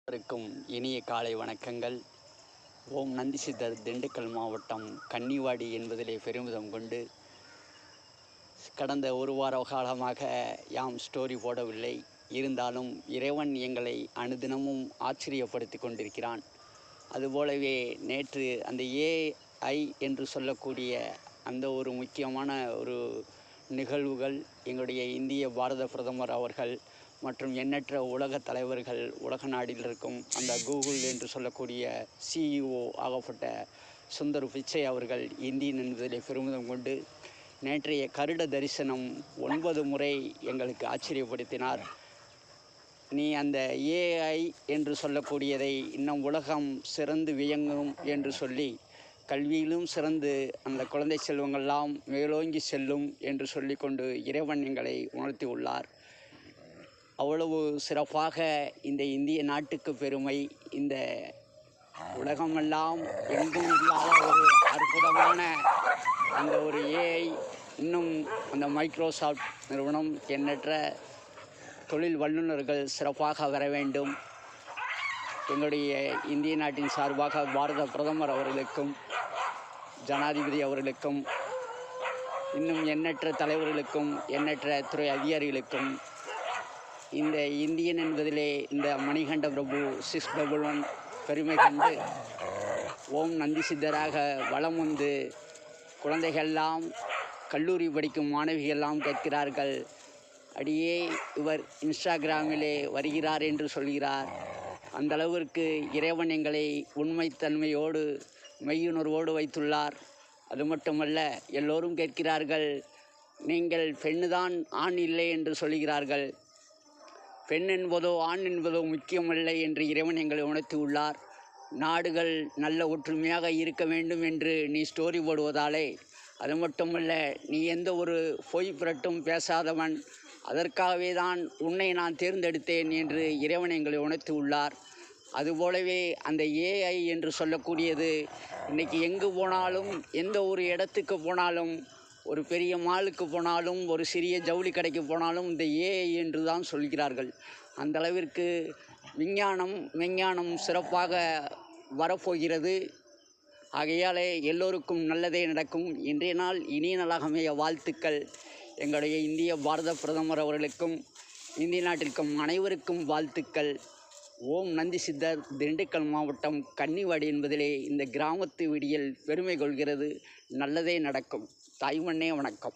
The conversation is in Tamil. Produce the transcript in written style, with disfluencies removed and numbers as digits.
அனைவருக்கும் இனிய காலை வணக்கங்கள். ஓம் நந்திசித்தர் திண்டுக்கல் மாவட்டம் கன்னிவாடி என்பதிலே பெருமிதம் கொண்டு கடந்த ஒரு வார காலமாக யாம் ஸ்டோரி போடவில்லை. இருந்தாலும் இறைவன் எங்களை அனுதினமும் ஆச்சரியப்படுத்தி கொண்டிருக்கிறான். அதுபோலவே நேற்று அந்த ஏஐ என்று சொல்லக்கூடிய அந்த ஒரு முக்கியமான ஒரு நிகழ்வுகள் எங்களுடைய இந்திய பாரத பிரதமர் அவர்கள் மற்றும் எண்ணற்ற உலக தலைவர்கள், உலக நாடில் இருக்கும் அந்த கூகுள் என்று சொல்லக்கூடிய சிஇஓ ஆகப்பட்ட சுந்தர் பிச்சை அவர்கள் இந்தியன் என்பதிலே பெருமிதம் கொண்டு நேற்றைய கருட தரிசனம் 9 முறை எங்களுக்கு ஆச்சரியப்படுத்தினார். நீ அந்த ஏஐ என்று சொல்லக்கூடியதை இன்னும் உலகம் சிறந்து வியங்கும் என்று சொல்லி, கல்வியிலும் சிறந்து அந்த குழந்தை செல்வங்கள்லாம் மேலோங்கி செல்லும் என்று சொல்லிக்கொண்டு இறைவன் எங்களை உணர்த்தி உள்ளார். அவ்வளவு சிறப்பாக இந்த இந்திய நாட்டுக்கு பெருமை, இந்த உலகமெல்லாம் எங்கும் இல்லாத ஒரு அற்புதமான அந்த ஒரு ஏஐ இன்னும் அந்த மைக்ரோசாஃப்ட் நிறுவனம் எண்ணற்ற தொழில் வல்லுநர்கள் சிறப்பாக வர வேண்டும். எங்களுடைய இந்திய நாட்டின் சார்பாக பாரத பிரதமர் அவர்களுக்கும் ஜனாதிபதி அவர்களுக்கும் இன்னும் எண்ணற்ற தலைவர்களுக்கும் எண்ணற்ற துறை அதிகாரிகளுக்கும் இந்த இந்தியன் என்பதிலே இந்த மணிகண்ட பிரபு 611 பெருமை கண்டு ஓம் நந்தி சித்தராக வலம் வந்து குழந்தைகள்லாம் கல்லூரி படிக்கும் மாணவிகள்லாம் கேட்கிறார்கள், அடியே இவர் இன்ஸ்டாகிராமிலே வருகிறார் என்று சொல்கிறார். அந்தளவிற்கு இறைவன் எங்களை உண்மைத்தன்மையோடு மெய்யுணர்வோடு வைத்துள்ளார். அது மட்டுமல்ல, எல்லோரும் கேட்கிறார்கள், நீங்கள் பெண்ணுதான் ஆண் இல்லை என்று சொல்கிறார்கள். பெண் என்பதோ ஆண் என்பதோ முக்கியமில்லை என்று இறைவன் எங்களை உணர்த்தி உள்ளார். நாடுகள் நல்ல ஒற்றுமையாக இருக்க வேண்டும் என்று நீ ஸ்டோரி போடுவதாலே, அது மட்டுமல்ல, நீ எந்த ஒரு பொய் புரட்டும் பேசாதவன், அதற்காகவே தான் உன்னை நான் தேர்ந்தெடுத்தேன் என்று இறைவன் எங்களை உணர்த்தி உள்ளார். அதுபோலவே அந்த ஏஐ என்று சொல்லக்கூடியது இன்றைக்கி எங்கு போனாலும், எந்த ஒரு இடத்துக்கு போனாலும், ஒரு பெரிய மாலுக்கு போனாலும், ஒரு சிறிய ஜவுளி கடைக்கு போனாலும் இந்த ஏஐ என்று தான் சொல்கிறார்கள். அந்த அளவிற்கு விஞ்ஞானம் சிறப்பாக வரப்போகிறது. ஆகையாலே எல்லோருக்கும் நல்லதே நடக்கும். இன்றைய நாள் இனிய நாளாக அமைய வாழ்த்துக்கள். எங்களுடைய இந்திய பாரத பிரதமர் அவர்களுக்கும் இந்திய நாட்டிற்கும் அனைவருக்கும் வாழ்த்துக்கள். ஓம் நந்தி சித்தர் திண்டுக்கல் மாவட்டம் கன்னிவாடி என்பதிலே இந்த கிராமத்து விடியல் பெருமை கொள்கிறது. நல்லதே நடக்கும். தாய்மண்ணே வணக்கம்.